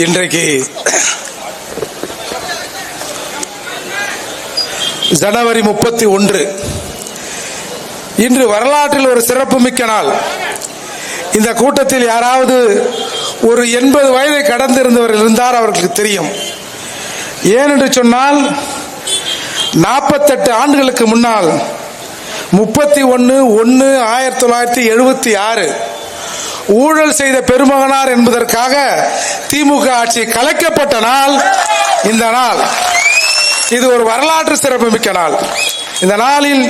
இன்றைக்கு ஜனவரி 31. இன்று வரலாற்றில் ஒரு சிறப்புமிக்க நாள். இந்த கூட்டத்தில் யாராவது ஒரு 80 வயதை கடந்திருந்தவர் இருந்தார், அவர்களுக்கு தெரியும். ஏனென்று சொன்னால் 48 ஆண்டுகளுக்கு முன்னால் 31/1/1976 ஊழல் செய்த பெருமகனார் என்பதற்காக திமுக ஆட்சி கலைக்கப்பட்ட நாள் இந்த நாள். இது ஒரு வரலாற்று சிறப்புமிக்க நாள். இந்த நாளில்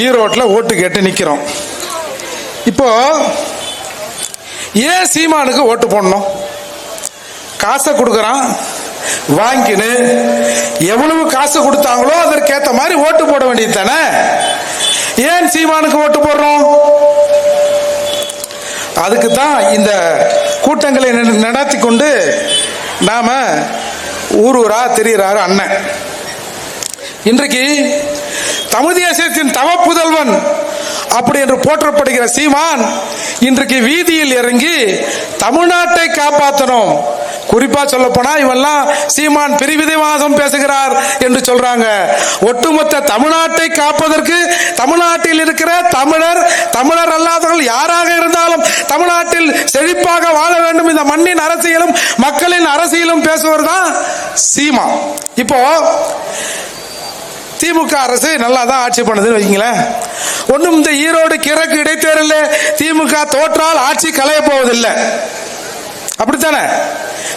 ஈரோட்டில் ஓட்டு கேட்டு நிக்கிறோம். இப்போ ஏன் சீமானுக்கு ஓட்டு போடணும்? காசை கொடுக்கறான், வாங்கின்னு எவ்வளவு காசு கொடுத்தாங்களோ அதற்கேற்ற மாதிரி ஓட்டு போட வேண்டியது தானே. ஏன் சீமானுக்கு ஓட்டு போடுறோம்? அதுக்கு தான் இந்த கூட்டங்களை நடத்தி கொண்டு நாம ஊரூரா தெரிகிறாரு அண்ணன். இன்றைக்கு தமிழ் தேசத்தின் தவ புதல்வன் அப்படி என்று போற்றப்படுகிற சீமான் இன்றைக்கு வீதியில் இறங்கி தமிழ்நாட்டை காப்பாற்றணும். குறிப்பா சொல்ல போனா இவெல்லாம் சீமான் பிரிவினைவாதம் பேசுகிறார் என்று சொல்றாங்க. ஒட்டுமொத்த தமிழ்நாட்டை காப்பதற்கு தமிழ்நாட்டில் இருக்கிற தமிழர் அல்லாதவர்கள் யாராக இருந்தாலும் தமிழ்நாட்டில் செழிப்பாக வாழ வேண்டும், இந்த மண்ணின் அரசியலும் மக்களின் அரசியலும் பேசுவர் தான் சீமா. இப்போ திமுக அரசு நல்லா தான் ஆட்சி பண்ணுதுன்னு வைங்களேன். ஒன்னும் இந்த ஈரோடு கிழக்கு இடைத்தேர்தலில் திமுக தோற்றால் ஆட்சி கலைய போவதில்லை, அப்படித்தானே?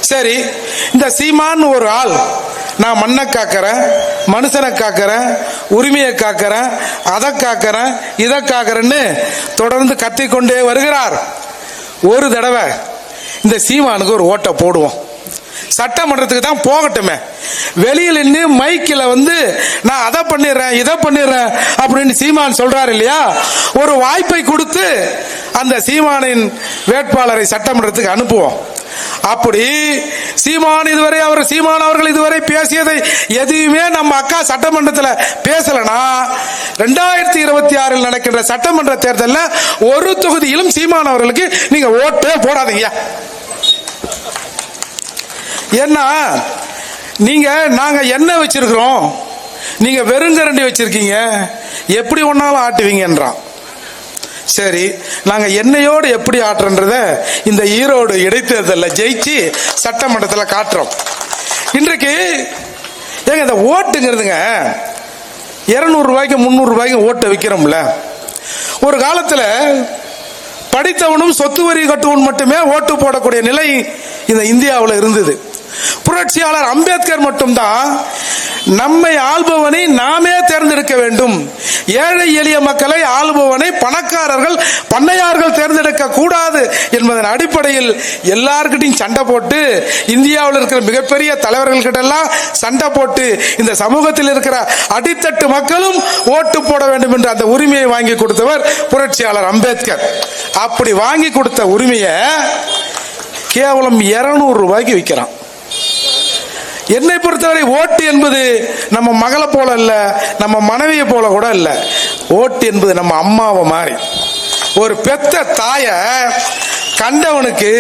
சரி, இந்த சீமான் ஒரு ஆள் நான் மண்ணை காக்கிறேன், மனுஷனை காக்கிறேன், உரிமையை காக்கிறேன், அதை காக்கிறேன், இதை காக்கிறேன்னு தொடர்ந்து கத்திக்கொண்டே வருகிறார். ஒரு தடவை இந்த சீமானுக்கு ஒரு ஓட்டை போடுவோம். சட்டமன்றத்துக்கு தான் போகட்டுமே. வெளியில் நின்று மைக்கில் நான் அதை பண்ணிடுறேன் இதை பண்ணிடுறேன் அப்படின்னு சீமான் சொல்றாரு இல்லையா, ஒரு வாய்ப்பை கொடுத்து அந்த சீமானின் வேட்பாளரை சட்டமன்றத்துக்கு அனுப்புவோம். அப்படி சீமான் அவர்கள் இதுவரை பேசியதை எதையுமே நம்ம அக்கா சட்டமன்றத்தில் பேசலனா 2026 நடக்கின்ற சட்டமன்ற தேர்தலில் ஒரு தொகுதியிலும் சீமான் அவர்களுக்கு நீங்க ஓட்டே போடாதீங்க. ஏன்னா நாங்க எண்ணெய் வச்சிருக்கிறோம், நீங்க வெறுங்கரண்டி வச்சிருக்கீங்க, எப்படி ஒன்னாலும் ஆட்டுவீங்கன்றான். சரி, நாங்க எண்ணெயோடு எப்படி ஆட்டுறன்றத இந்த ஈரோடு இடைத்தேர்தலில் ஜெயிச்சு சட்டமன்றத்தில் காட்டுறோம். இன்றைக்கு ஏங்க இந்த ஓட்டுங்கிறதுங்க 200 ரூபாய்க்கு 300 ரூபாய்க்கு ஓட்டை விற்கிறோம்ல. ஒரு காலத்துல படித்தவனும் சொத்து வரி கட்டுவன் மட்டுமே ஓட்டு போடக்கூடிய நிலை இந்த இந்தியாவில் இருந்தது. புரட்சியாளர் அம்பேத்கர் மட்டும்தான் நம்மை ஆள்பவனை நாமே தேர்ந்தெடுக்க வேண்டும், ஏழை எளிய மக்களை ஆள்பவனை பணக்காரர்கள் பண்ணையார்கள் தேர்ந்தெடுக்க கூடாது என்பதன் அடிப்படையில் எல்லார்கிட்டையும் சண்டை போட்டு, இந்தியாவில் இருக்கிற மிகப்பெரிய தலைவர்கள் கிட்ட எல்லாம் சண்டை போட்டு இந்த சமூகத்தில் இருக்கிற அடித்தட்டு மக்களும் ஓட்டு போட வேண்டும் என்ற அந்த உரிமையை வாங்கி கொடுத்தவர் புரட்சியாளர் அம்பேத்கர். அப்படி வாங்கி கொடுத்த உரிமையை கேவலம் 200 ரூபாய்க்கு விற்கிறான். என்னை பொறுத்தவரை ஓட்டு என்பது நம்ம மகளை போல இல்ல, நம்ம மனைவியை போல கூட இல்ல. ஓட்டு என்பது நம்ம அம்மாவை மாதிரி. ஒரு பெத்த தாய கண்டவனுக்கு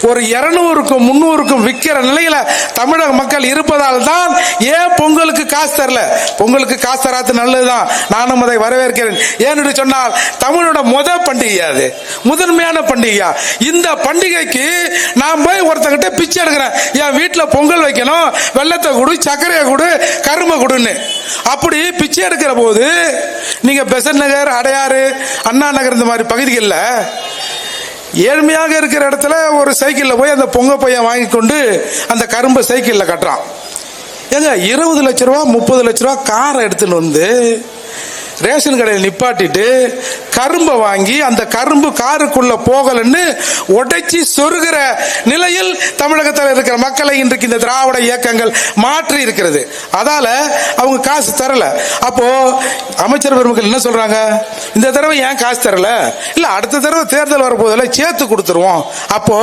ஒரு 200க்கும் 300க்கும் விற்கிற நிலையில தமிழக மக்கள் இருப்பதால் தான் ஏன் பொங்கலுக்கு காசு தரல. பொங்கலுக்கு காசு தராது நல்லதுதான், நானும் அதை வரவேற்கிறேன். ஏன்னு சொன்னால் தமிழோட பண்டிகை, அது முதன்மையான பண்டிகையா. இந்த பண்டிகைக்கு நான் போய் ஒருத்தங்கிட்ட பிச்சை எடுக்கிறேன், என் வீட்டில் பொங்கல் வைக்கணும், வெள்ளத்தை கொடு, சர்க்கரையை கொடு, கரும்பை கொடுன்னு. அப்படி பிச்சை எடுக்கிற போது நீங்க பெசன்ட் நகர், அடையாறு, அண்ணா நகர் இந்த மாதிரி பகுதிகளில் ஏழ்மையாக இருக்கிற இடத்துல ஒரு சைக்கிள்ல போய் அந்த பொங்க பையன் வாங்கி கொண்டு அந்த கரும்பு சைக்கிள்ல கட்டுறான். ஏங்க 20 லட்ச ரூபா 30 லட்ச ரூபா காரை எடுத்துன்னு வந்து ரேஷன் கடையில் நிப்பாட்டிட்டு கரும்பை வாங்கி அந்த கரும்பு காருக்குள்ள போகலன்னு உடைச்சி சொருகிற நிலையில் தமிழகத்தில் இருக்கிற மக்களை இன்றைக்கு இந்த திராவிட இயக்கங்கள் மாற்றி இருக்கிறது. அதால அவங்க காசு தரல. அப்போ அமைச்சர் பெருமக்கள் என்ன சொல்றாங்க, இந்த தடவை ஏன் காசு தரல, இல்ல அடுத்த தடவை தேர்தல் வரப்போதில் சேர்த்து கொடுத்துருவோம். அப்போ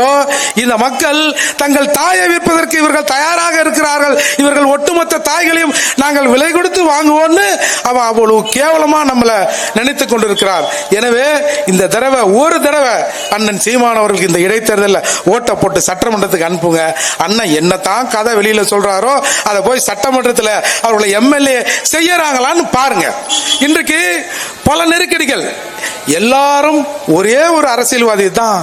இந்த மக்கள் தங்கள் தாயை விற்பதற்கு இவர்கள் தயாராக இருக்கிறார்கள், இவர்கள் ஒட்டுமொத்த தாய்களையும் நாங்கள் விலை கொடுத்து வாங்குவோம்னு அவன் அவ்வளவு கேவலமா நம்மளை நினைத்துக் கொண்டிருக்கிறார். எனவே இந்த தடவை ஒரு தடவை அண்ணன் சீமான் அவர்களுக்கு இந்த இடைத்தேர்தலில் ஓட்டை போட்டு சட்டமன்றத்துக்கு அனுப்புங்க. அண்ணன் என்னத்தான் கதை வெளியில சொல்றாரோ அதை போய் சட்டமன்றத்தில் அவர்களை எம்எல்ஏ செய்யறாங்களான்னு பாருங்க. இன்றைக்கு பல நெருக்கடிகள், எல்லாரும் ஒரே ஒரு அரசியல்வாதி தான்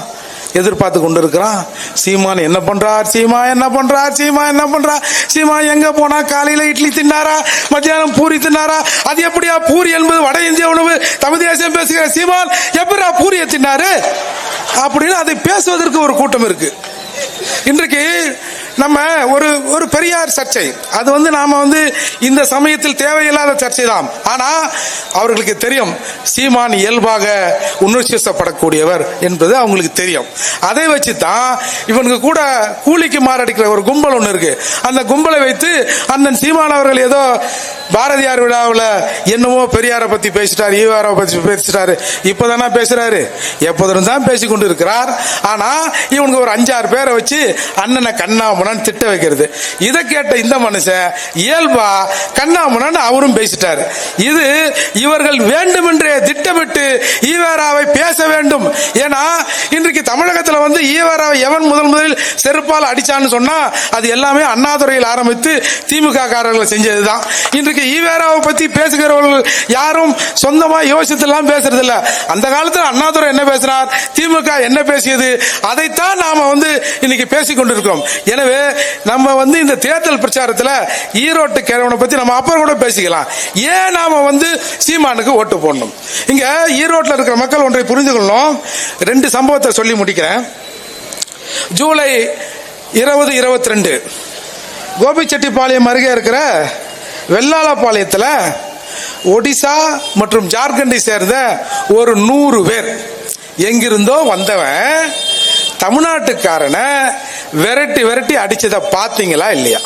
எதிர்பார்த்து கொண்டிருக்கிறான். சீமான் என்ன பண்றார், சீமா என்ன பண்றார், சீமா என்ன பண்றார், சீமா எங்க போனா காலையில இட்லி தின்னாரா, மத்தியானம் பூரி தின்னாரா, அது எப்படியா பூரி என்பது வட இந்திய உணவு, தமிழ் தேசியம் பேசுகிற சீமான் எப்படியா பூரியை தின்னாரு அப்படின்னு அதை பேசுவதற்கு ஒரு கூட்டம் இருக்கு. இன்றைக்கு நம்ம ஒரு பெரியார் சர்ச்சை, அது நாம இந்த சமயத்தில் தேவையில்லாத சர்ச்சை தான். ஆனா அவர்களுக்கு தெரியும் சீமான் இயல்பாக உணர்ச்சிவசப்படக்கூடியவர் என்பது அவங்களுக்கு தெரியும். அதை வச்சுதான் இவனுக்கு கூட கூலிக்கு மாரடிக்கிற ஒரு கும்பல் ஒண்ணு இருக்கு. அந்த கும்பலை வைத்து அண்ணன் சீமான் அவர்கள் ஏதோ பாரதியார் விழாவில் என்னவோ பெரியாரை பத்தி பேசிட்டாரு, ஈவாரை பத்தி பேசிட்டாரு, இப்பதானா பேசுறாரு, எப்போதும் தான் பேசிக்கொண்டு இருக்கிறார். ஆனா இவனுக்கு ஒரு 5-6 பேரை வச்சு அண்ணனை கண்ணாமணன் திட்ட வைக்கிறது. இதை கேட்ட இந்த மனுஷன் இயல்பா கண்ணாமணன் அவரும் பேசிட்டாரு. இது இவர்கள் வேண்டுமென்றே திட்டமிட்டு ஈவேராவை பேச வேண்டும். ஏன்னா இன்றைக்கு தமிழகத்தில் ஈவேராவை எவன் முதலில் செருப்பால் அடிச்சான்னு சொன்னா அது எல்லாமே அண்ணாதுரையில் ஆரம்பித்து திமுக காரர்கள் செஞ்சதுதான். இன்றைக்கு ஈவேராவை பத்தி பேசுகிறவர்கள் யாரும் சொந்தமா யோசித்துலாம் பேசுறது இல்ல. அந்த காலத்தில் அண்ணாதுரை என்ன பேசினார், திமுக என்ன பேசியது, அதைத்தான் நாம இன்னைக்கு பேசிக் கொண்டிருக்கிறோம். எனவே நம்ம இந்த தேர்தல் பிரச்சாரத்தில் ஈரோட்டு கிழவனை பத்தி நம்ம அப்புறம் கூட பேசிக்கலாம். ஏன் நாம சீமானுக்கு ஓட்டு போடணும்? இங்க ஈரோட்டில் இருக்கிற மக்கள் ஒன்றை புரிந்து கொள்ளணும். 2 சம்பவத்தை சொல்லி முடிக்கிறேன். ஜூலை 2022 கோபிச்செட்டிப்பாளையம் அருகே இருக்கிற வெள்ளாளப்பாளையத்தில் ஒடிசா மற்றும் ஜார்க்கண்டை சேர்ந்த ஒரு 100 பேர் எங்கிருந்தோ வந்தவன் தமிழ்நாட்டுக்காரனை விரட்டி அடிச்சதை பார்த்தீங்களா இல்லையா?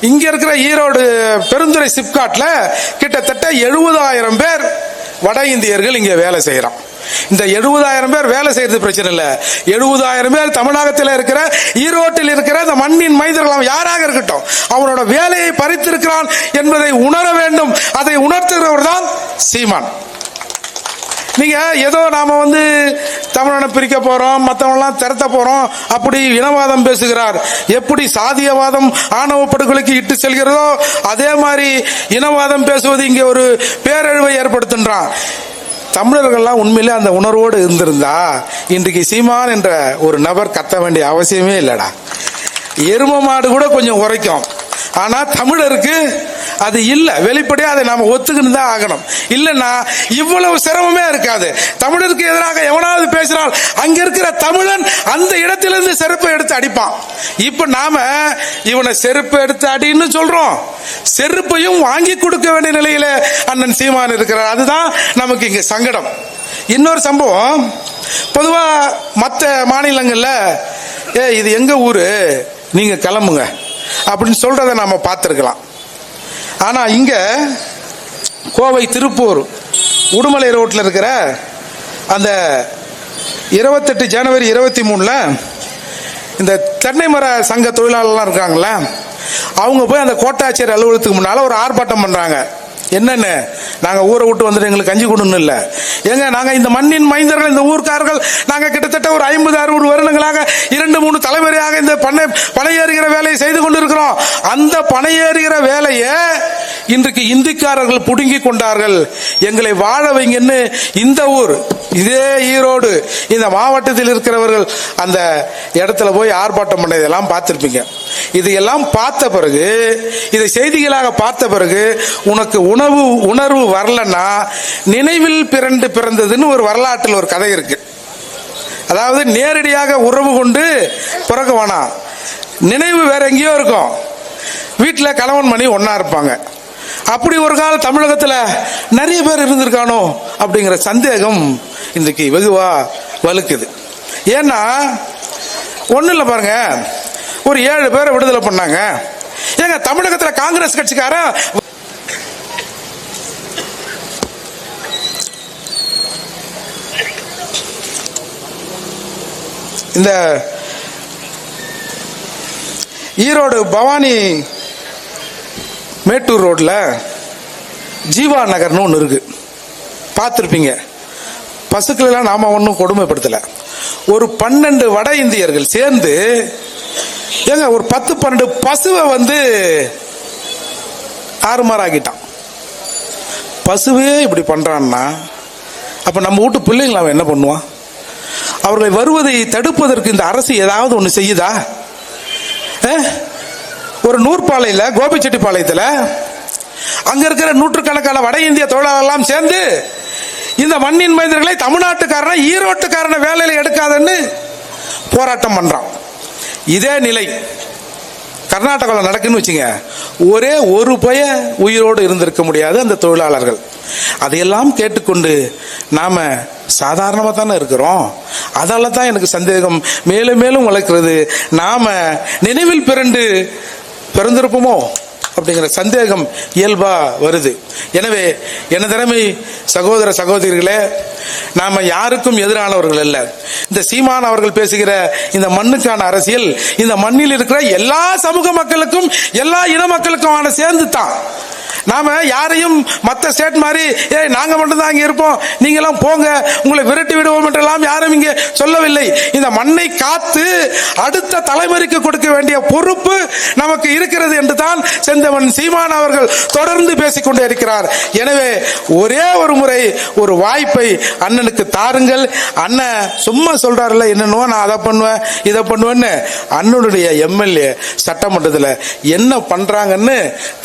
இங்க இருக்கிற ஈரோடு பெருந்துறை சிப்காட்ல கிட்டத்தட்ட 70,000 பேர் வட இந்தியர்கள் இங்க வேலை செய்யறான். இந்த 70,000 பேர் வேலை செய்யறது பிரச்சனை இல்ல. 70,000 பேர் தமிழகத்தில் இருக்கிற ஈரோட்டில் இருக்கிற இந்த மண்ணின் மைந்தர்கள் யாராக இருக்கட்டும் அவனோட வேலையை பறித்திருக்கிறான் என்பதை உணர வேண்டும். அதை உணர்த்துகிறவர் தான் சீமான். நீங்க ஏதோ நாம தமிழனை பிரிக்க போறோம், மற்றவங்களாம் திரட்ட போறோம் அப்படி இனவாதம் பேசுகிறார். எப்படி சாதியவாதம் ஆணவ படுகொலைக்கு இட்டு செல்கிறதோ அதே மாதிரி இனவாதம் பேசுவது இங்கே ஒரு பேரழிவை ஏற்படுத்துன்றான். தமிழர்கள்லாம் உண்மையிலே அந்த உணர்வோடு இருந்திருந்தா இன்றைக்கு சீமான் என்ற ஒரு நபர் கத்த வேண்டிய அவசியமே இல்லடா. எரும மாடு கூட கொஞ்சம் உரைக்கும். ஆனா தமிழருக்கு அது இல்ல. வெளிப்படையா அதை நாம ஒத்துக்கிட்டு தான் ஆகணும். இல்லன்னா இவ்வளவு சிரமமே இருக்காது. தமிழருக்கு எதிராக எவனாவது பேசினால் அங்க இருக்கிற தமிழன் அந்த இடத்திலிருந்து செருப்பை எடுத்து அடிப்பான். இப்ப நாம இவனை செருப்பு எடுத்து அடின்னு சொல்றோம், செருப்பையும் வாங்கி கொடுக்க வேண்டிய நிலையில அண்ணன் சீமான் இருக்கிறார். அதுதான் நமக்கு இங்க சங்கடம். இன்னொரு சம்பவம், பொதுவா மற்ற மாநிலங்கள்ல இது எங்க ஊரு நீங்க கிளம்புங்க அப்படின்னு சொல்றத நாம பார்த்திருக்கலாம். ஆனா இங்க கோவை திருப்பூர் உடுமலை ரோட்ல இருக்கிற அந்த 28 ஜனவரி 23 இந்த தென்னை மர சங்க தொழிலாளர்லாம் இருக்காங்களா, அவங்க போய் அந்த கோட்டாட்சியர் அலுவலகத்துக்கு முன்னால ஒரு ஆர்ப்பாட்டம் பண்றாங்க. என்னன்னு, நாங்க ஊரை விட்டு வந்துட்டு எங்களுக்கு கஞ்சி கொடுன்னு இல்ல, ஏங்க நாங்க இந்த மண்ணின் மைந்தர்கள், இந்த ஊர்க்காரர்கள், நாங்க கிட்டத்தட்ட ஒரு 50-60 வருடங்களாக 2-3 தலைமுறையாக இந்த பனையேறுகிற வேலையை செய்து கொண்டிருக்கிறோம். அந்த பனையேறுகிற வேலையை இன்றைக்கு இந்திக்காரர்கள் புடுங்கி கொண்டார்கள். எங்களை வாழ வைங்கன்னு இந்த ஊர், இதே ஈரோடு, இந்த மாவட்டத்தில் இருக்கிறவர்கள் அந்த இடத்துல போய் ஆர்ப்பாட்டம் பண்ணதெல்லாம் பார்த்திருப்பீங்க. இதையெல்லாம் பார்த்த பிறகு, இதை செய்திகளாக பார்த்த பிறகு உனக்கு உணர்வு வரலன்னா நினைவில் பிறந்ததுன்னு ஒரு வரலாற்றில் ஒரு கதை இருக்கு. அதாவது நேரடியாக உறவு கொண்டு பிறக்க வேணாம், நினைவு வேற எங்கேயோ இருக்கும். வீட்டில் கணவன் மணி ஒன்னா இருப்பாங்க. அப்படி ஒரு கால தமிழகத்தில் நிறைய பேர் இருந்திருக்கானோ அப்படிங்கிற சந்தேகம் இன்றைக்கு வெகுவா வலுக்குது. ஏன்னா ஒன்றும் இல்லை பாருங்க, ஒரு 7 பேரை விடுதலை பண்ணாங்க. ஏங்க தமிழகத்தில் காங்கிரஸ் கட்சிக்காரன் இந்த ஈரோடு பவானி மேட்டூர் ரோட்ல ஜீவா நகர்னு ஒன்று இருக்கு, பார்த்துருப்பீங்க. பசுக்கள் எல்லாம் நாம ஒன்றும் கொடுமைப்படுத்தல. ஒரு 12 வட இந்தியர்கள் சேர்ந்து ஏங்க ஒரு 10-12 பசுவை ஆறுமாறாக்கிட்டான். பசுவே இப்படி பண்றான்னா அப்ப நம்ம வீட்டு பிள்ளைங்களை அவன் என்ன பண்ணுவான்? அவர்களை வருவதை தடுப்பதற்கு இந்த அரசு ஏதாவது ஒண்ணு செய்யுதா? ஒரு நூற்பாளையில கோபிச்செட்டிப்பாளையத்துல அங்க இருக்கிற நூற்றுக்கணக்கான வட இந்திய தொழிலாளர்கள் சேர்ந்து இந்த மண்ணின் மைந்தர்களை தமிழ்நாட்டுக்காரன ஈரோட்டுக்காரன வேலையில எடுக்காதன்னு போராட்டம் பண்றான். இதே நிலை கர்நாடகாவில் நடக்குன்னு வச்சுங்க, ஒரே ஒரு பய உயிரோடு இருந்திருக்க முடியாது அந்த தொழிலாளர்கள். அதையெல்லாம் கேட்டுக்கொண்டு நாம சாதாரணமா தானே இருக்கிறோம். அதால தான் எனக்கு சந்தேகம் மேலும் மேலும் வளர்க்கிறது. நாம நினைவில் பிறந்திருப்போமோ அப்படிங்கிற சந்தேகம் இயல்பா வருது. எனவே எனதரமை சகோதர சகோதரிகளே, நாம யாருக்கும் எதிரானவர்கள் அல்ல. இந்த சீமான் அவர்கள் பேசுகிற இந்த மண்ணுக்கான அரசியல் இந்த மண்ணில் இருக்கிற எல்லா சமூக மக்களுக்கும் எல்லா இன மக்களுக்கும் சேர்ந்து தான். நாம யாரையும் மற்ற ஸ்டேட் மாதிரி நாங்க மட்டும் தான் இங்க இருப்போம், நீங்க எல்லாம் போங்க, உங்களை விரட்டி விடுவோம் என்றெல்லாம் யாரும் இங்க சொல்லவில்லை. இந்த மண்ணை காத்து அடுத்த தலைமுறைக்கு கொடுக்க வேண்டிய பொறுப்பு நமக்கு இருக்கிறது என்று தான் செந்தமன் சீமான் அவர்கள் தொடர்ந்து பேசிக்கொண்டே இருக்கிறார். எனவே ஒரே ஒரு முறை ஒரு வாய்ப்பை அண்ணனுக்கு தாருங்கள். அண்ணன் சும்மா சொல்றாருல என்னன்னோ நான் அதை பண்ணுவேன் இதை பண்ணுவேன்னு. அண்ணனுடைய எம்எல்ஏ சட்டமன்றத்தில் என்ன பண்றாங்கன்னு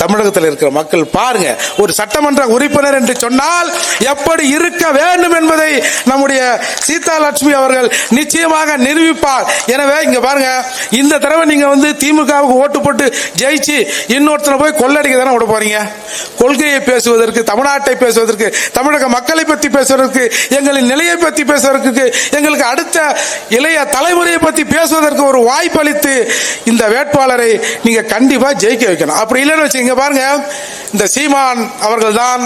தமிழகத்தில் இருக்கிற மக்கள் பாருங்க. ஒரு சட்டமன்ற உறுப்பினர் என்று சொன்னால் எப்படி இருக்க வேண்டும் என்பதை நம்முடைய சீதா லட்சுமி அவர்கள் நிச்சயமாக நிரூபிப்பார். எனவே இங்க பாருங்க, இந்த தடவை நீங்க திமுகவுக்கு ஓட்டு போட்டு ஜெயிச்சு இன்னொருத்தர போய் கொள்ளடிக்க தானே விட போறீங்க. கொள்கையை பேசுவதற்கு, தமிழ்நாட்டை பேசுவதற்கு, தமிழக மக்களை பற்றி பேசுவதற்கு, எங்களின் நிலையை பற்றி பேசுவதற்கு, எங்களுக்கு அடுத்த இளைய தலைமுறையை பற்றி பேசுவதற்கு ஒரு வாய்ப்பு அளித்து இந்த வேட்பாளரை நீங்க கண்டிப்பா ஜெயிக்க வைக்கணும். அப்படி இல்லைன்னு வச்சுங்க பாருங்க, இந்த சீமான் அவர்கள் தான்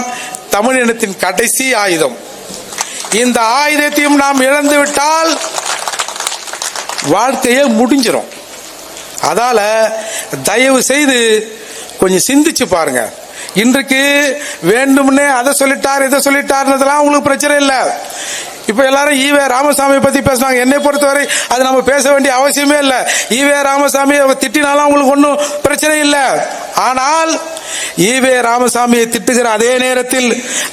தமிழ் இனத்தின் கடைசி ஆயுதம். இந்த ஆயுதத்தையும் நாம் இழந்து விட்டால் வாழ்க்கையே முடிஞ்சிடும். அதால தயவு செய்து கொஞ்சம் சிந்திச்சு பாருங்க. இன்றைக்கு வேண்டும்னே அதை சொல்லிட்டார் இதை சொல்லிட்டார்ன்றதெல்லாம் உங்களுக்கு பிரச்சனை இல்லை. இப்ப எல்லாரும் ஈவே ராமசாமி பத்தி பேசுறாங்க. என்னை பொறுத்தவரை அது நம்ம பேச வேண்டிய அவசியமே இல்லை. ஈவே ராமசாமி திட்டினாலும் உங்களுக்கு ஒன்றும் பிரச்சனை இல்லை. ஆனால் ஈவே ராமசாமியை திட்டுகிற அதே நேரத்தில்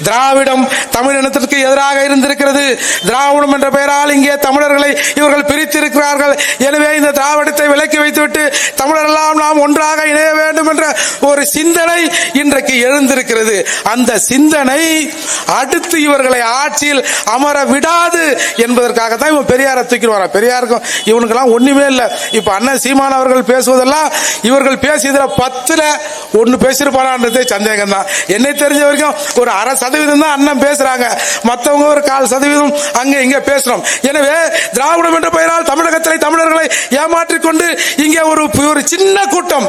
திராவிடம் தமிழ் இனத்திற்கு எதிராக இருந்திருக்கிறது. திராவிடம் என்ற பெயரால் இங்கே தமிழர்களை இவர்கள் பிரித்திருக்கிறார்கள். எனவே இந்த திராவிடத்தை விலக்கி வைத்துவிட்டு தமிழரெல்லாம் நாம் ஒன்றாக இணைய வேண்டும் என்ற ஒரு சிந்தனை இன்றைக்கு எழுந்திருக்கிறது. அந்த சிந்தனை அடுத்து இவர்களை ஆட்சியில் அமர விடாது என்பதற்காக தான் இவன் பெரியாரை தூக்கிட்டு வரான். பெரியாருக்கும் இவனுக்கெல்லாம் ஒண்ணுமே இல்லை. இப்ப அண்ணன் சீமான் அவர்கள் பேசுவதெல்லாம் இவர்கள் பேசியதுல 10ல் 1 பேசியிருப்பாரான்றதே சந்தேகம் தான். என்னை தெரிஞ்ச வரைக்கும் ஒரு 1/2% தான் அண்ணன் பேசுறாங்க. மற்றவங்க ஒரு 1/4% அங்க இங்க பேசுறோம். எனவே திராவிடம் என்ற பெயரால் தமிழகத்தில் தமிழர்களை ஏமாற்றிக் கொண்டு இங்கே ஒரு சின்ன கூட்டம்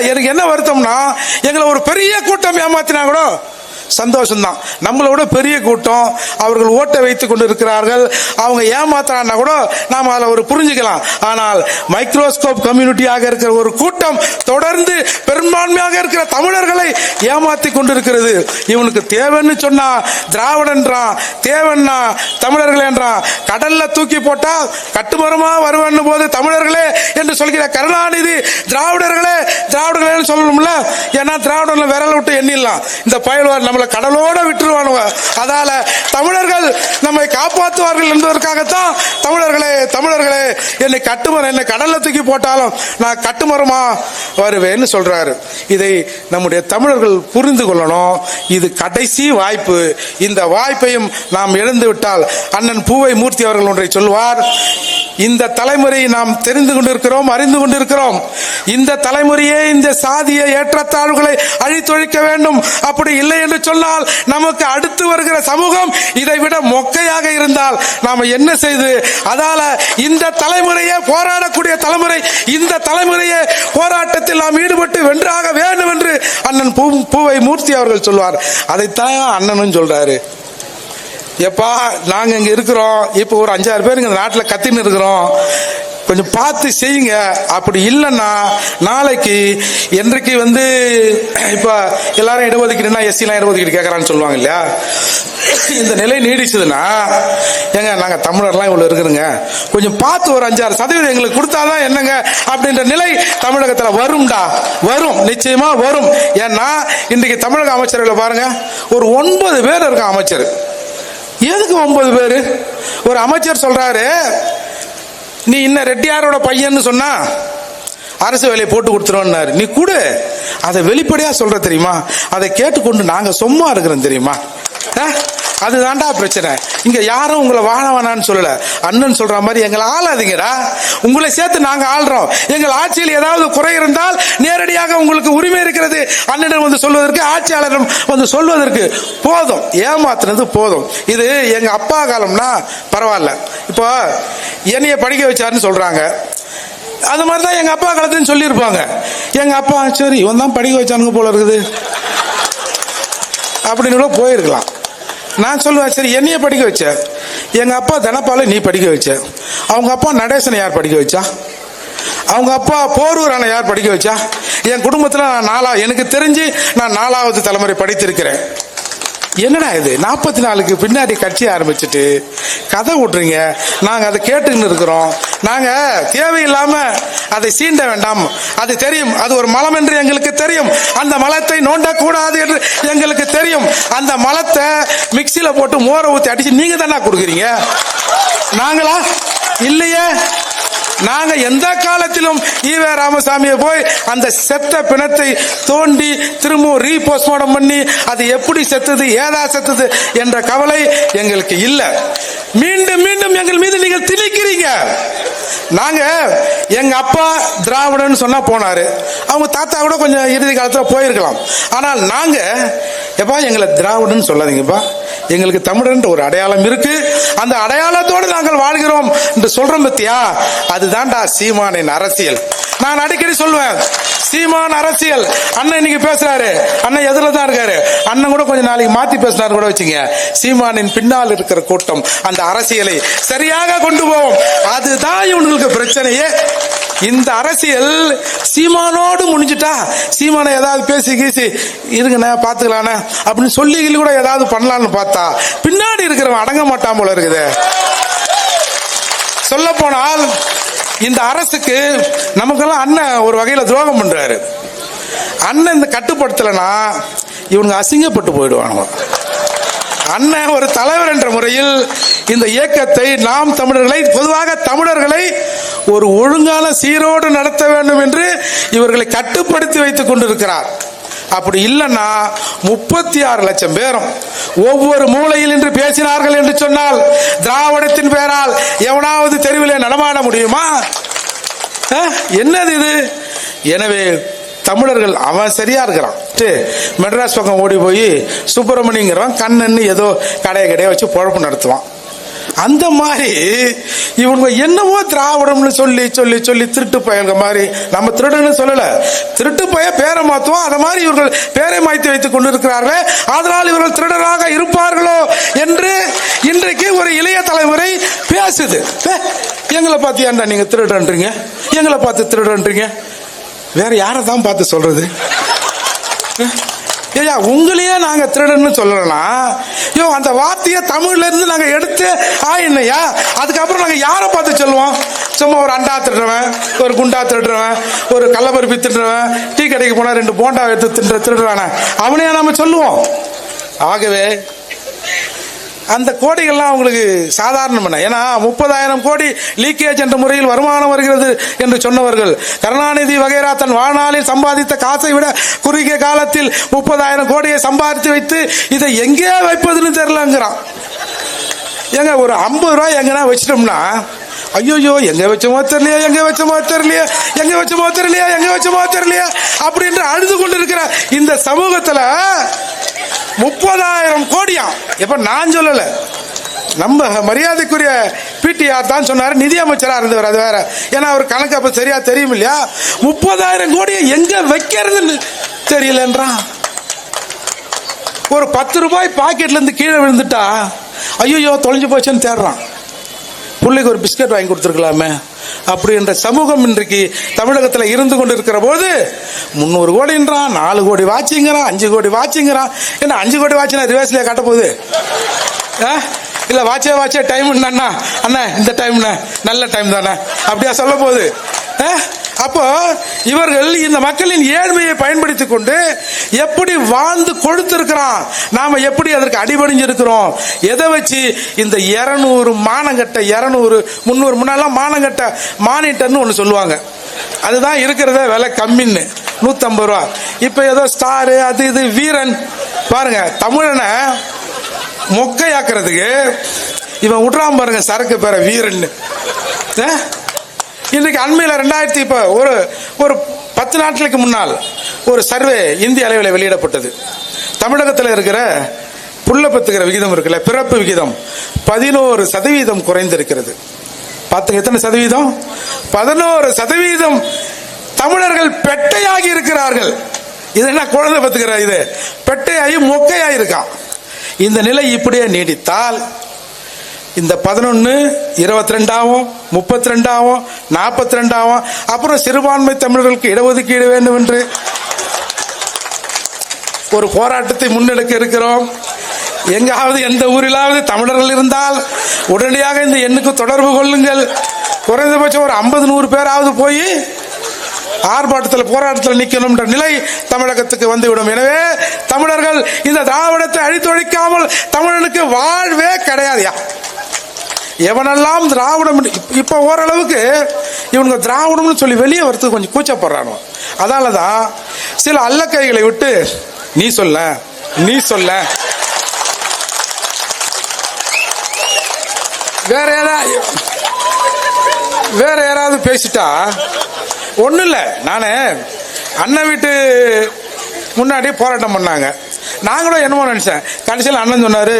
எனக்கு என்ன வருத்தம்னா, எங்களை ஒரு பெரிய கூட்டம் ஏமாத்தினாங்களோ சந்தோஷம் தான். நம்மளோட பெரிய கூட்டம் அவர்கள் ஓட்டை வைத்துக் கொண்டு இருக்கிறார்கள். அவங்க ஏமாத்துறான்னா கூட நாம அதை ஒரு புரிஞ்சுக்கலாம். ஆனால் மைக்ரோஸ்கோப் கம்யூனிட்டியாக இருக்கிற ஒரு கூட்டம் தொடர்ந்து பெரும்பான்மையாக இருக்கிற தமிழர்களை ஏமாத்தி கொண்டிருக்கிறது. இவனுக்கு தேவைன்னு சொன்னா திராவிடன்றான், தேவன்னா தமிழர்கள் என்றான். கடல்ல தூக்கி போட்டா கட்டுமரமா வருவன்னு போது தமிழர்களே என்று சொல்கிற கருணாநிதி திராவிடர்களே சொல்லணும்ல. ஏன்னா திராவிடர்ல விரல் விட்டு எண்ணிடலாம். இந்த பயல்வார் நம்ம கடலோட விட்டுருவானுங்க. அதால தமிழர்கள் நம்மை காப்பாற்றுவார்கள் என்பதற்காகத்தான் தமிழர்களே என்னை கடல்ல தூக்கி போட்டாலும் நான் கட்டுமரமா வருவேன்னு சொல்றாரு. இதை நம்முடைய தமிழர்கள் புரிந்து கொள்ளணும். இது கடைசி வாய்ப்பு. இந்த வாய்ப்பையும் நாம் இழந்து விட்டால் அண்ணன் பூவை மூர்த்தி அவர்கள் ஒன்றை சொல்வார். இந்த தலைமுறை நாம் தெரிந்து கொண்டிருக்கிறோம், அறிந்து கொண்டிருக்கிறோம். இந்த தலைமுறையே இந்த சாதிய ஏற்றத்தாழ்வுகளை அழித்தொழிக்க வேண்டும். அப்படி இல்லை என்று சொன்னால் நமக்கு அடுத்து வருகிற சமூகம் இதை விட மொக்கையாக இருந்தால் நாம என்ன செய்து, அதால இந்த தலைமுறையே போராடக்கூடிய தலைமுறை, இந்த தலைமுறையே போராட்டத்தில் நாம் ஈடுபட்டு வென்றாக வேண்டும் என்று அண்ணன் பூவை மூர்த்தி அவர்கள் சொல்வார். அதைத்தான் அண்ணனும் சொல்றாரு. எப்பா நாங்க இங்க இருக்கிறோம், இப்ப ஒரு 5-6 பேர் இந்த நாட்டில் கத்தின்னு இருக்கிறோம். கொஞ்சம் பார்த்து செய்யுங்க. அப்படி இல்லைன்னா நாளைக்கு என்றைக்கு இப்ப எல்லாரும் இடஒதுக்கீடுனா எஸ்சிலாம் இடஒதுக்கீடு கேட்கறான்னு சொல்லுவாங்க இல்லையா, இந்த நிலை நீடிச்சதுன்னா ஏங்க நாங்க தமிழர்லாம் இவ்வளவு இருக்குதுங்க, கொஞ்சம் பார்த்து ஒரு 5-6% எங்களுக்கு கொடுத்தாதான் என்னங்க அப்படின்ற நிலை தமிழகத்தில் வரும்டா, வரும், நிச்சயமா வரும். ஏன்னா இன்றைக்கு தமிழக அமைச்சர்களை பாருங்க, ஒரு 9 பேர் இருக்க அமைச்சர். எதுக்கு 9 பேரு? ஒரு அமைச்சர் சொல்றாரு, நீ இன்னும் ரெட்டியாரோட பையன்னு சொன்னா அரசு வேலையை போட்டு கொடுத்துருவோம்னாரு. நீ கூட அதை வெளிப்படையா சொல்ற தெரியுமா? அதை கேட்டுக்கொண்டு நாங்க சும்மா இருக்கிறோம் தெரியுமா? அதுதான்டா பிரச்சனை. இங்க யாரும் உங்களை வாழ வேணான்னு சொல்லல. அண்ணன் சொல்ற மாதிரி எங்களை ஆளாதீங்கடா, உங்களை சேர்த்து நாங்க ஆள்றோம். எங்கள் ஆட்சியில் ஏதாவது குறை இருந்தால் நேரடியாக உங்களுக்கு உரிமை இருக்கிறது அண்ணனிடம் சொல்வதற்கு, ஆட்சியாளரிடம் சொல்வதற்கு. போதும், ஏமாத்துறது போதும். இது எங்க அப்பா காலம்னா பரவாயில்ல. இப்போ என்னைய படிக்க வச்சாருன்னு சொல்றாங்க, அது மாதிரிதான் எங்க அப்பா காலத்துன்னு சொல்லியிருப்பாங்க. எங்க அப்பா சரி இவன் தான் படிக்க வச்சானுங்க போல இருக்குது அப்படின்னு போயிருக்கலாம். நான் சொல்லுவேன், சரி என்னைய படிக்க வச்ச, எங்க அப்பா தனபால நீ படிக்க வச்ச, அவங்க அப்பா நடேசனை யார் படிக்க வச்சா, அவங்க அப்பா போரூரான யார் படிக்க வச்சா? என் குடும்பத்துல நான் எனக்கு தெரிஞ்சு நான் 4வது தலைமுறை படித்திருக்கிறேன். என்னடா இது 44க்கு பின்னாடி கட்சி ஆரம்பிச்சுட்டு கதை விட்டுறீங்க. நாங்க அதை கேட்டுன்னு இருக்கிறோம். நாங்க தேவையில்லாம அதை சீண்ட வேண்டாம், அது தெரியும், அது ஒரு மலம் என்று எங்களுக்கு தெரியும். அந்த மலத்தை நோண்டக்கூடாது என்று எங்களுக்கு தெரியும். அந்த மலத்தை மிக்சியில போட்டு மோரை ஊத்தி அடிச்சு நீங்க தானே கொடுக்குறீங்க, நாங்களா இல்லையே. நாங்க எந்த காலத்திலும் ஈவே ராமசாமியை போய் அந்த செத்த பிணத்தை தோண்டி திரும்பவும் ரீபோஸ்ட்மார்டம் பண்ணி அது எப்படி செத்தது ஏதா செத்தது என்ற கவலை எங்களுக்கு இல்ல. மீண்டும் மீண்டும் எங்கள் மீது நீங்கள் திணிக்கிறீங்க. நாங்க எங்க அப்பா திராவிடன்னு சொன்னா போனாரு, அவங்க தாத்தா கூட கொஞ்சம் இறுதி காலத்துல போயிருக்கலாம். ஆனால் நாங்க எப்பா எங்களை திராவிடன்னு சொல்லாதீங்கப்பா, எங்களுக்கு தமிழன் ஒரு அடையாளம் இருக்கு, அந்த அடையாளத்தோடு நாங்கள் வாழ்கிறோம் என்று சொல்றோம் பத்தியா, அதுதான்டா சீமானின் அரசியல். நான் அடிக்கடி சொல்வேன், சீமான் அரசியல். அண்ணன் இன்னைக்கு பேசுறாரு, அண்ணன் எதுல தான் இருக்காரு, அண்ணன் கூட கொஞ்சம் நாளைக்கு மாத்தி பேசினாரு கூட வச்சுங்க. சீமானின் பின்னால் இருக்கிற கூட்டம் அந்த அரசியலை சரியாக கொண்டு போவோம். அதுதான் இவங்களுக்கு பிரச்சனையே. இந்த அரசியல் சீமானோடு முடிஞ்சுட்டா, சீமானை ஏதாவது பேசி கீசி இருங்கண்ணே பாத்துக்கலானே அப்படின்னு சொல்லி கூட ஏதாவது பண்ணலான்னு பார்த்தா பின்னாடி இருக்கிறவன் அடங்க மாட்டான் போல இருக்குது. சொல்ல போனால் இந்த அரசுக்கு நமக்கெல்லாம் அண்ணன் ஒரு வகையில துரோகம் பண்றாரு. அண்ணன் இந்த கட்டுப்படுத்தலைன்னா இவனுங்க அசிங்கப்பட்டு போயிடுவாங்க. அண்ணன் ஒரு தலைவர் என்ற முறையில் இந்த இயக்கத்தை, நாம் தமிழர்களை, பொதுவாக தமிழர்களை ஒரு ஒழுங்கான சீரோடு நடத்த வேண்டும் என்று இவர்களை கட்டுப்படுத்தி வைத்துக் கொண்டிருக்கிறார். அப்படி இல்லைன்னா 36 லட்சம் பேரும் ஒவ்வொரு மூலையில் என்று பேசினார்கள் என்று சொன்னால் திராவிடத்தின் பேரால் எவனாவது தெருவிலே நடமாட முடியுமா? என்னது இது? எனவே தமிழர்கள் அவன் சரியா இருக்கிறான், மெட்ராஸ் பக்கம் ஓடி போய் சுப்பிரமணியங்கிறவன் கண்ணன்னு ஏதோ கடையை வச்சு பொழப்பு நடத்துவான். அந்த மாதிரி இவங்க என்னவோ திராவிடம்னு சொல்லி சொல்லி சொல்லி திருட்டு பயல்க மாதிரி, நம்ம திருடன்னு சொல்லல, திருட்டு பய பேரை மாத்துவோம், அத மாதிரி இவர்கள் பேரை மாய்த்து வைத்துக் கொண்டிருக்கிறார்கள். அதனால் இவர்கள் திருடராக இருப்பார்களோ என்று இன்றைக்கு ஒரு இளைய தலைமுறை பேசுது. எங்களை பார்த்து ஏன்டா நீங்க திருடன்றீங்க, எங்களை பார்த்து திருடன்றீங்க, வேற யாரை தான் பார்த்து சொல்றது? ஐயா உங்களையே நாங்க திருடன்னு சொல்லலாம், யோ அந்த வார்த்தையை தமிழ்ல இருந்து நாங்க எடுத்து என்னையா, அதுக்கப்புறம் நாங்க யாரை பார்த்து சொல்லுவோம்? சும்மா ஒரு அண்டா திருடுறவன், ஒரு குண்டா திருடுறவன், ஒரு கள்ளப்பருப்பி திருடுறவன், டீ கடைக்கு போனா 2 போண்டா எடுத்து திருடுறான அவனையா நாம சொல்லுவோம்? ஆகவே அந்த கோடிகள்லாம் அவங்களுக்கு சாதாரணம். ஏன்னா 30,000 கோடி லீக்கேஜ் என்ற முறையில் வருமானம் வருகிறது என்று சொன்னவர்கள், கருணாநிதி வகைரா தன் வாழ்நாளில் சம்பாதித்த காசை விட குறுகிய காலத்தில் 30,000 கோடியை சம்பாதித்து வைத்து இதை எங்கே வைப்பதுன்னு தெரியலங்கிறான். ஏங்க ஒரு 50 ரூபாய் எங்கன்னா வச்சிட்டோம்னா, ஐயோ எங்க வச்சமோ தெரியலையா, எங்க வச்சமோ தெரியலையா, எங்க வச்சமோ தெரியலையா, எங்க வச்சமோ தெரியலையா அப்படின்னு அழுது கொண்டிருக்கிற இந்த சமூகத்துல 30,000 கோடியா? எப்ப நான் சொல்லல, நம்ம மரியாதைக்குரிய பிடிஆர் தான் சொன்னாரு, நிதி அமைச்சரா இருந்தவர், அது வேற. ஏன்னா அவர் கணக்கு அப்ப சரியா தெரியும் இல்லையா. 30,000 கோடியை எங்க வைக்கிறதுன்னு தெரியலன்றான். ஒரு 10 ரூபாய் பாக்கெட்ல இருந்து கீழே விழுந்துட்டா ஐயோ தொலைஞ்சு போச்சுன்னு தேடுறான். பிள்ளைக்கு ஒரு பிஸ்கட் வாங்கி கொடுத்துருக்கலாமே, அப்படி என்ற சமூகம் இன்றைக்கு தமிழகத்தில் இருந்து கொண்டிருக்கிற போது 300 கோடின்றான், 4 கோடி வாட்சிங்கிறான், 5 கோடி வாட்சிங்கிறான். என்ன 5 கோடி வாட்சினா ரிவர்ஸ்ல காட்ட போகுது? இல்ல வாட்சே டைம் அண்ணா இந்த டைம் நல்ல டைம் தானே அப்படியா சொல்ல போகுது? அப்போ இவர்கள் இந்த மக்களின் ஏழ்மையை பயன்படுத்திக் கொண்டு எப்படி வாழ்ந்து கொடுத்திருக்கிறான், நாம எப்படி அதற்கு அடிபணிஞ்சிருக்கிறோம், எதை வச்சு இந்த 200 மானங்கட்ட 200 300 முன்னாலாம் மானங்கட்ட மானிட்டர்னு ஒன்று சொல்லுவாங்க, அதுதான் இருக்கிறத விலை கம்மின்னு 150 ரூபா. இப்ப ஏதோ ஸ்டாரு அது இது வீரன் பாருங்க, தமிழனை மொக்கையாக்குறதுக்கு இவன் விட்றான் பாருங்க சரக்கு பேர வீரன். இன்றைக்கு அண்மையில் 2000 இப்ப ஒரு 10 நாட்களுக்கு முன்னால் ஒரு சர்வே இந்திய அளவில் வெளியிடப்பட்டது. தமிழகத்தில் இருக்கிற புள்ள பெத்துக்கிற விகிதம் இருக்குல்ல, பிறப்பு விகிதம் 11% குறைந்திருக்கிறது. பார்த்துங்க எத்தனை சதவீதம்? 11% தமிழர்கள் பெட்டையாகி இருக்கிறார்கள். இது என்ன குழந்தை பெத்துக்கிற, இது பெட்டையாகி மொக்கையாகி இருக்கான். இந்த நிலை இப்படியே நீடித்தால் இந்த 11 22 ஆகும், 32 ஆகும், 42 ஆகும். அப்புறம் சிறுபான்மை தமிழர்களுக்கு இடஒதுக்கீடு வேண்டும் என்று ஒரு போராட்டத்தை முன்னெடுக்க இருக்கிறோம். எங்காவது எந்த ஊரிலாவது தமிழர்கள் இருந்தால் உடனடியாக இந்த எண்ணுக்கு தொடர்பு கொள்ளுங்கள். குறைந்தபட்சம் ஒரு 50-100 பேராவது போய் ஆர்ப்பாட்டத்தில் போராட்டத்தில் நிற்கணும் என்ற நிலை தமிழகத்துக்கு வந்துவிடும். எனவே தமிழர்கள் இந்த திராவிடத்தை அழித்தொழிக்காமல் தமிழனுக்கு வாழ்வே கிடையாதுயா. எவனெல்லாம் திராவிடம் இப்ப ஓரளவுக்கு இவனுக்கு திராவிடம்னு சொல்லி வெளியே வரதுக்கு கொஞ்சம் கூச்சப்படுறானோ, அதனாலதான் சில அல்லக்கைகளை விட்டு நீ சொல்ல வேற யாராவது பேசிட்டா ஒண்ணு இல்ல. நானு அண்ணன் வீட்டு முன்னாடி போராட்டம் பண்ணாங்க, நாங்களும் என்னமோ நினைச்சேன். கடைசியில் அண்ணன் சொன்னாரு,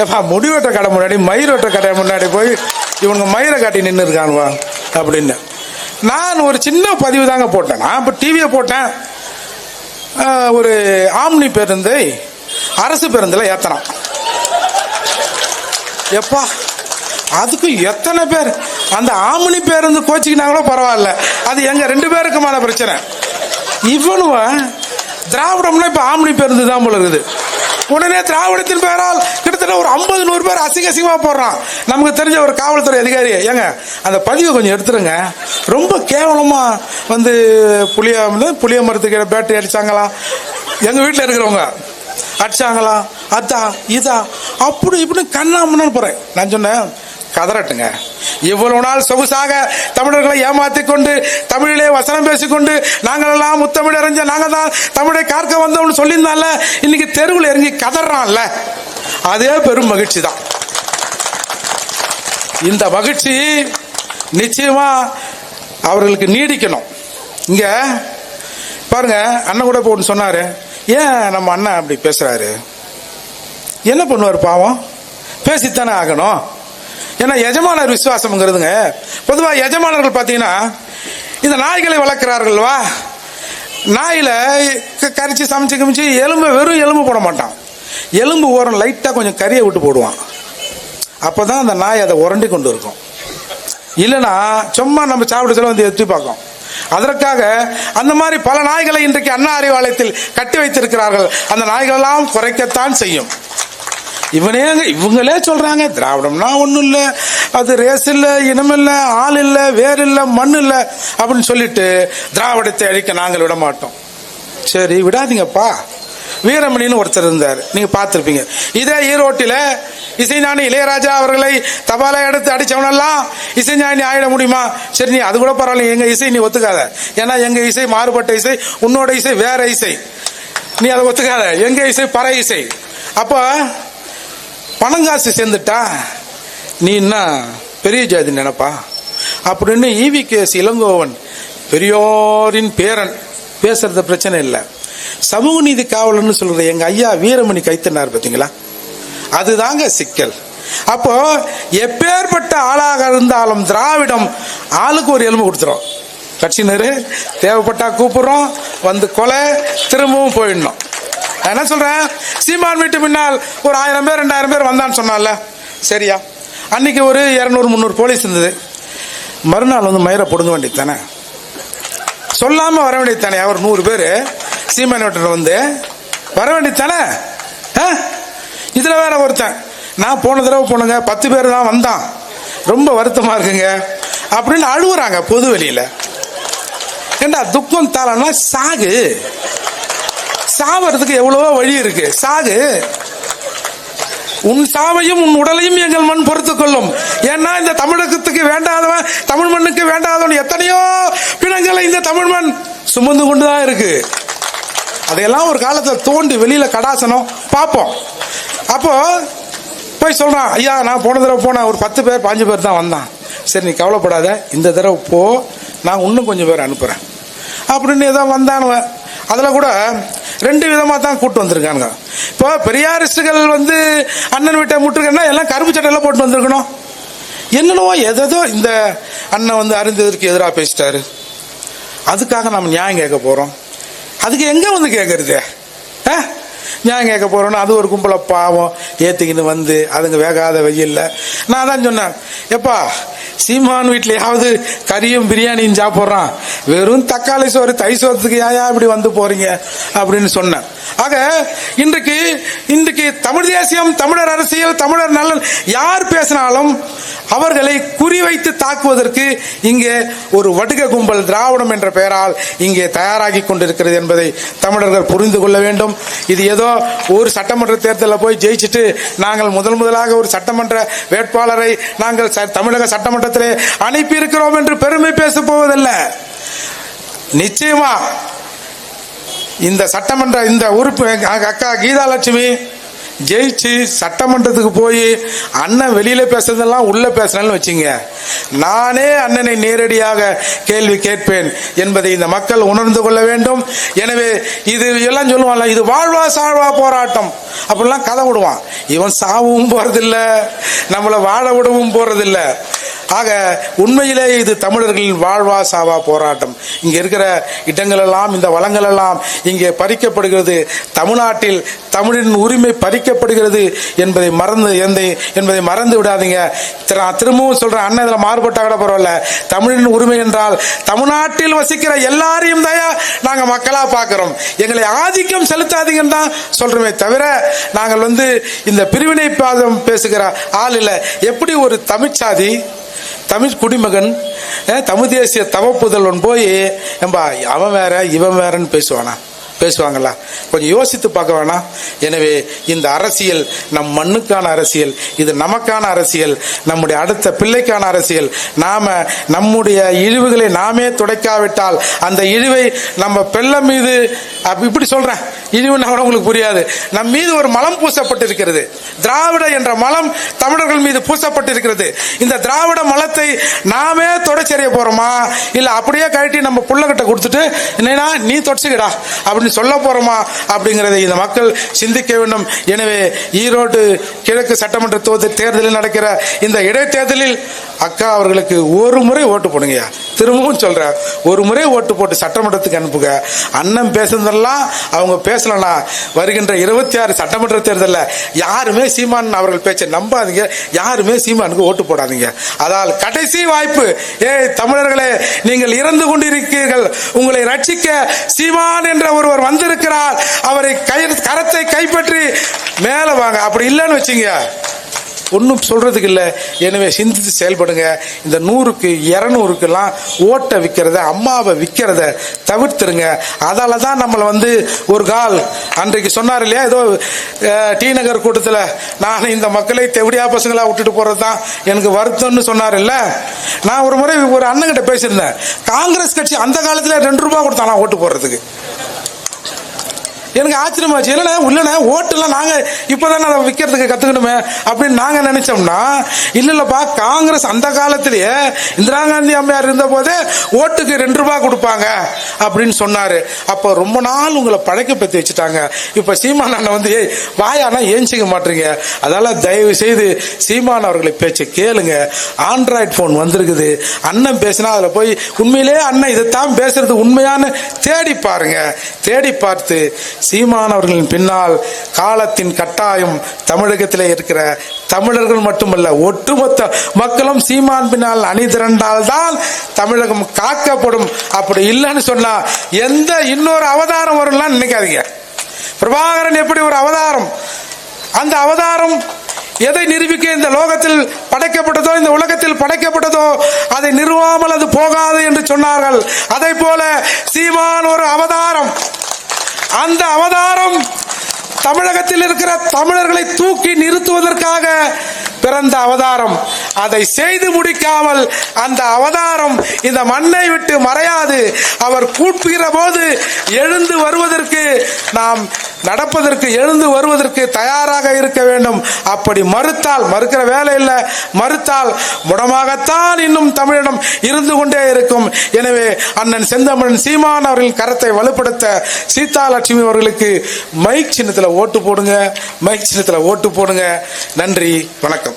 ஏப்பா முடிவெட்ட கடை முன்னாடி மயிர் வெட்ட கடை முன்னாடி போய் இவனுங்க மயிரை காட்டி நின்று இருக்கானுவா அப்படின்னு. நான் ஒரு சின்ன பதிவு தாங்க போட்டேன். நான் இப்போ டிவியை போட்டேன். ஒரு ஆம்னி பேருந்தை அரசு பேருந்தில் ஏத்தனான். எப்பா அதுக்கு எத்தனை பேர் அந்த ஆம்னி பேருந்து கோச்சிக்கினாங்களோ பரவாயில்ல, அது எங்க 2 பேருக்குமான பிரச்சனை. இவனுவ திராவிடம்னா இப்ப ஆம்னி பேருந்து தான் போல இருக்குது. உடனே திராவிடத்தின் பெயரால் கிட்டத்தட்ட ஒரு 50-100 பேர் அசிங்கமா போடுறான். நமக்கு தெரிஞ்ச ஒரு காவல்துறை அதிகாரி, ஏங்க அந்த பதிவை கொஞ்சம் எடுத்துருங்க, ரொம்ப கேவலமா வந்து புளிய மரத்துக்கு பேட்டரி அடிச்சாங்களாம், எங்க வீட்டில் இருக்கிறவங்க அடிச்சாங்களா, அதா இதா அப்படி இப்படின்னு கண்ணாமன்னு போறேன். நான் சொன்னேன், கதறட்டுங்க, இவ்வளவு நாள் சொகுசாக தமிழர்களை ஏமாத்திக் கொண்டு தமிழிலே வசனம் பேசிக்கொண்டு நாங்கள் எல்லாம் முத்தமிழ் அறிஞ்ச நாங்கள் தான் தமிழை காக்க வந்தோம்னு சொல்லியிருந்தால, இன்னைக்கு தெருவில் இறங்கி கதறான்ல, அதே பெரும் மகிழ்ச்சி தான். இந்த மகிழ்ச்சி நிச்சயமா அவர்களுக்கு நீடிக்கணும். இங்க பாருங்க, அண்ணன் கூட போட்டு சொன்னாரு, ஏன் நம்ம அண்ணன் அப்படி பேசுறாரு, என்ன பண்ணுவார் பாவம், பேசித்தானே ஆகணும். ஏன்னா எஜமானர் விசுவாசம்ங்கிறதுங்க, பொதுவாக எஜமானர்கள் பார்த்தீங்கன்னா இந்த நாய்களை வளர்க்கிறார்கள்வா, நாயில கரிச்சு சமைச்சு கமிச்சு வெறும் எலும்பு போட மாட்டான், எலும்பு ஓரம் லைட்டாக கொஞ்சம் கறியை விட்டு போடுவான். அப்போதான் அந்த நாய் அதை உரண்டி கொண்டு இருக்கும். இல்லைன்னா சும்மா நம்ம சாப்பிட சொல்ல வந்து எத்தி பார்க்கும். அதற்காக அந்த மாதிரி பல நாய்களை இன்றைக்கு அண்ணா அறிவாலயத்தில் கட்டி வைத்திருக்கிறார்கள். அந்த நாய்கள் எல்லாம் குறைக்கத்தான் செய்யும். இவங்களே சொல்றாங்க திராவிடம்னா ஒண்ணும் இல்ல, அது ரேஸ் இல்ல, இனம் இல்ல, ஆள் இல்ல, வேர் இல்ல, மண் இல்ல அப்படின்னு சொல்லிட்டு திராவிடத்தை அழிக்க நாங்கள் விட மாட்டோம். சரி விடாதீங்கப்பா. வீரமணின்னு ஒருத்தர் இருந்தார், நீங்க பார்த்திருப்பீங்க. இதே ஈரோட்டில இசைஞானி இளையராஜா அவர்களை தபாலை எடுத்து அடிச்சவனெல்லாம் இசைஞானி ஆயிட முடியுமா? சரி நீ அது கூட பரவாயில்ல, எங்க இசை நீ ஒத்துக்காத, ஏன்னா எங்க இசை மாறுபட்ட இசை, உன்னோட இசை வேற இசை, நீ அதை ஒத்துக்காத, எங்க இசை பற இசை. அப்ப பணங்காசு சேர்ந்துட்டா நீ என்ன பெரிய ஜாதி நினைப்பா அப்படின்னு EVKS இளங்கோவன் பெரியோரின் பேரன் பேசுறது பிரச்சனை இல்லை. சமூக நீதி காவலர்னு சொல்ற எங்க ஐயா வீரமணி கைத்தனார் பாத்தீங்களா, அதுதாங்க சிக்கல். அப்போ எப்பேற்பட்ட ஆளாக இருந்தாலும் திராவிடம் ஆளுக்கு ஒரு எலும்பு கொடுத்துரும். கட்சியினரு தேவைப்பட்டா கூப்பிடுறோம், வந்து கொலை, திரும்பவும் போயிடணும். என்ன சொல்றேன், சீமான் வீட்டு முன்னால் ஒரு 1000 பேர் 2000 பேர் வந்தான்னு சொன்னால, சரியா? அன்னைக்கு ஒரு 200-300 போலீஸ் இருந்தது. மறுநாள் வந்து மயிரை பிடுங்க வேண்டியது தானே, சொல்லாம வர வேண்டியது தானே. அவர் 100 பேர் சீமான் வந்து வர வேண்டியது தானே. இதுல வேற ஒருத்தன், நான் போன தடவை போனுங்க 10 பேர் தான் வந்தான், ரொம்ப வருத்தமா இருக்குங்க அப்படின்னு அழுவுறாங்க பொது வெளியில. ஏண்டா துக்கம் தாளன்னா சாகு, சாவறதுக்கு எவ்வளவோ வழி இருக்கு, சாகு. உன் சாவையும் உன் உடலையும் எங்கள் மண் பொறுத்துக் கொள்ளும். ஏன்னா இந்த தமிழகத்துக்கு வேண்டாதவன், தமிழ் மண்ணுக்கு வேண்டாதவன் எத்தனையோ பிணங்களை இந்த தமிழ் மண் சுமந்து கொண்டுதான் இருக்கு. அதையெல்லாம் ஒரு காலத்தில் தோண்டி வெளியில கடாசனம் பார்ப்போம். அப்போ போய் சொல்றான், ஐயா நான் போன தடவை போனேன் ஒரு 10 பேர் 5 பேர் தான் வந்தான். சரி நீ கவலைப்படாத, இந்த தடவை போ, நான் இன்னும் கொஞ்சம் பேர் அனுப்புறேன் அப்படின்னு ஏதோ வந்தானுவன். அதில் கூட 2 விதமாக தான் கூட்டு வந்திருக்கானுங்க. இப்போ பெரியாரிஸ்டுகள் வந்து அண்ணன் வீட்டை முட்டுருக்கா எல்லாம் கருப்பு சட்டையெல்லாம் போட்டு வந்திருக்கணும். என்னென்னவோ எதோ இந்த அண்ணன் வந்து அறிந்ததற்கு எதிராக பேசிட்டாரு, அதுக்காக நம்ம நியாயம் கேட்க போறோம். அதுக்கு எங்க வந்து கேட்கறது, நியாயம் கேட்க போறோம்னு அது ஒரு கும்பலை பாவம் ஏத்திக்கின்னு வந்து அதுங்க வேகாத வெயில்ல. நான் தான் சொன்னேன், எப்பா சீமான் வீட்லயாவது கறியும் பிரியாணியும் சாப்பிட்றான், வெறும் தக்காளி சோறு தை சோறத்துக்கு ஏயா இப்படி வந்து போறீங்க அப்படின்னு சொன்னேன். ஆக இன்றைக்கு தமிழ் தேசியம், தமிழர் அரசியல், தமிழர் நலன் யார் பேசினாலும் அவர்களை குறிவைத்து தாக்குவதற்கு இங்கே ஒரு வடுக கும்பல் திராவிடம் என்ற பெயரால் இங்கே தயாராகி கொண்டிருக்கிறது என்பதை தமிழர்கள் புரிந்து கொள்ள வேண்டும். இது ஏதோ ஒரு சட்டமன்ற தேர்தலில் போய் ஜெயிச்சுட்டு நாங்கள் முதலாக ஒரு சட்டமன்ற வேட்பாளரை நாங்கள் தமிழக சட்டமன்றத்திலே அனுப்பி இருக்கிறோம் என்று பெருமை பேச போவதில்லை. நிச்சயமா இந்த சட்டமன்ற இந்த உறுப்பு அக்கா கீதாலட்சுமி ஜெயிச்சு சட்டமன்றத்துக்கு போய் அண்ணன் வெளியில பேசுறதெல்லாம் உள்ள பேசுறேன்னு வச்சுங்க, நானே அண்ணனை நேரடியாக கேள்வி கேட்பேன் என்பதை இந்த மக்கள் உணர்ந்து கொள்ள வேண்டும். எனவே இது எல்லாம் சொல்லுவான்ல, இது வாழ்வா சாழ்வா போராட்டம் அப்படிலாம் கதை விடுவான். இவன் சாவும் போறதில்லை, நம்மளை வாழ விடவும் போறதில்லை. ஆக உண்மையிலே இது தமிழர்களின் வாழ்வா சாவா போராட்டம். இங்க இருக்கிற இடங்கள் எல்லாம், இந்த வளங்கள் எல்லாம் இங்கே பறிக்கப்படுகிறது. தமிழ்நாட்டில் தமிழின் உரிமை பறிக்கப்படுகிறது என்பதை மறந்து விடாதீங்க. திரும்பவும் சொல்றேன், அண்ணன் இதுல மாறுபட்டா கூட பரவாயில்ல, தமிழின் உரிமை என்றால் தமிழ்நாட்டில் வசிக்கிற எல்லாரையும் தான் நாங்க மக்களா பார்க்கிறோம். எங்களை ஆதிக்கம் செலுத்தாதீங்கன்னு தான் சொல்றோமே தவிர நாங்கள் வந்து இந்த பிரிவினை பாதம் பேசுகிற ஆள் இல்லை. எப்படி ஒரு தமிழ்ச்சாதி, தமிழ் குடிமகன், தமிழ் தேசிய தவப்புதல்வன் போய் ஏம்பா அவன் வேற இவன் வேறன்னு பேசுவாங்களா? கொஞ்சம் யோசித்து பார்க்க வேணாம். எனவே இந்த அரசியல் நம் மண்ணுக்கான அரசியல், இது நமக்கான அரசியல், நம்முடைய அடுத்த பிள்ளைக்கான அரசியல். நாம நம்முடைய இழிவுகளை நாமே துடைக்காவிட்டால் அந்த இழிவை நம்ம பிள்ளை மீது, இப்படி சொல்றேன், இழிவுன்னா கூட உங்களுக்கு புரியாது, நம் மீது ஒரு மலம் பூசப்பட்டிருக்கிறது. திராவிட என்ற மலம் தமிழர்கள் மீது பூசப்பட்டிருக்கிறது. இந்த திராவிட மலத்தை நாமே தொடச்செறிய போறோமா, இல்ல அப்படியே கழட்டி நம்ம புள்ளகிட்ட கொடுத்துட்டு என்னன்னா நீ தொடச்சுக்கடா அப்படின்னு சொல்ல போறோமா அப்படிங்கறதை இந்த மக்கள் சிந்திக்க வேண்டும். எனவே ஈரோடு கிழக்கு சட்டமன்ற தேர்தலில் நடக்கிற இந்த இடைத்தேர்தலில் அக்கா அவர்களுக்கு ஒரு முறை ஓட்டு போடுங்க. திரும்பவும் சொல்றேன், ஒரு முறை ஓட்டு போட்டு சட்டமன்றத்துக்கு அனுப்புங்க. அண்ணன் பேசுனதெல்லாம் அவங்க பேசலனா வருகின்ற 26 சட்டமன்ற தேர்தலில் யாருமே சீமான் அவர்கள் பேச்சை நம்பாதீங்க, யாருமே சீமானுக்கு ஓட்டு போடாதீங்க. அதால் கடைசி வாய்ப்பு. தமிழர்களே, நீங்கள் இறந்து கொண்டிருக்கிறீர்கள், உங்களை ரட்சிக்க சீமான் என்ற ஒருவர் வந்திருக்கிறார், அவரை கரத்தை கைப்பற்றி மேல வாங்க. அப்படி இல்லைன்னு வச்சுங்க, ஒன்றும் சொல்றதுக்கு இல்லை. எனவே சிந்தித்து செயல்படுங்க. இந்த 100க்கு 200க்குலாம் ஓட்டை விற்கிறத, அம்மாவை விற்கிறத தவிர்த்துருங்க. அதால தான் நம்மளை வந்து ஒரு கால் அன்றைக்கு சொன்னார் இல்லையா, ஏதோ டி நகர் கூட்டத்தில் நான் இந்த மக்களை தெவடியா பசங்களா விட்டுட்டு போறது தான் எனக்கு வருத்தம்னு சொன்னார் இல்ல. நான் ஒரு முறை ஒரு அண்ணங்கிட்ட பேசியிருந்தேன், காங்கிரஸ் கட்சி அந்த காலத்தில் 2 ரூபாய் கொடுத்தானா ஓட்டு போடுறதுக்கு. எனக்கு ஆச்சரியமாச்சு, இல்லைண்ணே ஓட்டுலாம் நாங்க இப்பதானே அதை விற்கிறதுக்கு கத்துக்கணுமே அப்படின்னு நாங்க நினைச்சோம்னா, இல்லப்பா காங்கிரஸ் அந்த காலத்திலேயே இந்திரா காந்தி அம்மையார் இருந்த போதே ஓட்டுக்கு 2 ரூபாய் கொடுப்பாங்க அப்படின்னு சொன்னாரு. அப்போ ரொம்ப நாள் உங்களை பழக்கப்படுத்தி வச்சுட்டாங்க. இப்ப சீமான் அண்ணன் வந்து வாயானா ஏஞ்சிக்க மாட்டீங்க. அதால தயவு செய்து சீமான் அவர்களை பேச்சை கேளுங்க. ஆண்ட்ராய்டு போன் வந்திருக்குது, அண்ணன் பேசினா அதுல போய் உண்மையிலே அண்ணன் இதைத்தான் பேசுறது உண்மையான தேடி பாருங்க. தேடி பார்த்து சீமான் அவர்களின் பின்னால் காலத்தின் கட்டாயம் தமிழகத்திலே இருக்கிற தமிழர்கள் மட்டுமல்ல ஒட்டுமொத்த மக்களும் சீமான் பின்னால் அணி திரண்டால் தான் தமிழகம் காக்கப்படும். அப்படி இல்லைன்னு சொன்னா எந்த இன்னொரு அவதாரம் வரும்லாம் நினைக்காதீங்க. பிரபாகரன் எப்படி ஒரு அவதாரம், அந்த அவதாரம் எதை நிரூபிக்க இந்த லோகத்தில் படைக்கப்பட்டதோ, இந்த உலகத்தில் படைக்கப்பட்டதோ அதை நிறுவாமல் அது போகாது என்று சொன்னார்கள். அதை போல சீமான் ஒரு அவதாரம். அந்த அவதாரம் தமிழகத்தில் இருக்கிற தமிழர்களை தூக்கி நிறுத்துவதற்காக பிறந்த அவதாரம். அதை செய்து முடிக்காமல் அந்த அவதாரம் இந்த மண்ணை விட்டு மறையாது. அவர் கூட்டுகிற போது எழுந்து வருவதற்கு, நாம் நடப்பதற்கு, எழுந்து வருவதற்கு தயாராக இருக்க வேண்டும். அப்படி மறுத்தால், மறுக்கிற வேலை இல்லை, மறுத்தால் முடமாகத்தான் இன்னும் தமிழிடம் இருந்து கொண்டே இருக்கும். எனவே அண்ணன் செந்தமிழன் சீமான் அவர்களின் கரத்தை வலுப்படுத்த சீதாலட்சுமி அவர்களுக்கு மைக் சின்னத்தில் ஓட்டு போடுங்க, மைக் சின்னத்தில் ஓட்டு போடுங்க. நன்றி, வணக்கம்.